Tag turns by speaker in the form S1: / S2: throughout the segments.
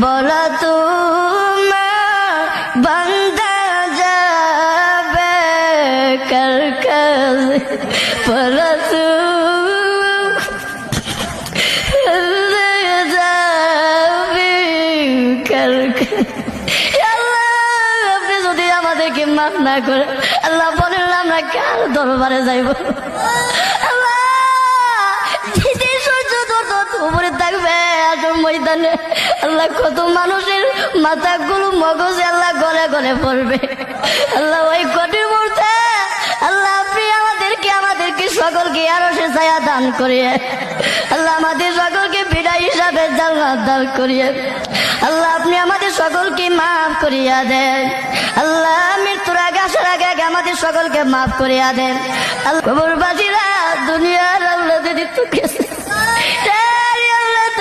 S1: বলো তোমার বান্দা যাবে কার কাছে, বলো আপনি যদি আমাদেরকে মাফ না করে আল্লাহ বলেন আমরা কার দরবারে যাইব? আল্লাহ উপরে থাকবে আসল ময়দানে আল্লাহ কত মানুষের মাথাগুলো মগজে আল্লাহ গলে গলে পড়বে। আল্লাহ ওই কঠিন মুহূর্তে আল্লাহ আপনি আমাদেরকে সকলকে আরো সে ছায়া দান করিয়ে আল্লাহ আমাদের সকলকে বিদায় হিসাবে জান্নাত দান করিয়ে আল্লাহ আপনি আমাদের সকলকে মাফ করিয়া দেন। আল্লাহ মৃত্যুর আগে আসার আগে আগে আমাদের সকলকে মাফ করিয়া দেন। আল্লাহ কবরবাসীরা দুনিয়ার আল্লাহ যদি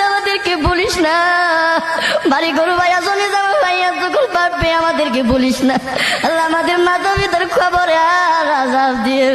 S1: আমাদেরকে বলিস না, বাড়ি গরু ভাইয়া চলে যাবো ভাইয়া যখন পারবে আমাদেরকে বলিস না। আল্লাহ আমাদের মাথা ভিতর খবর আর আজাব দিয়ে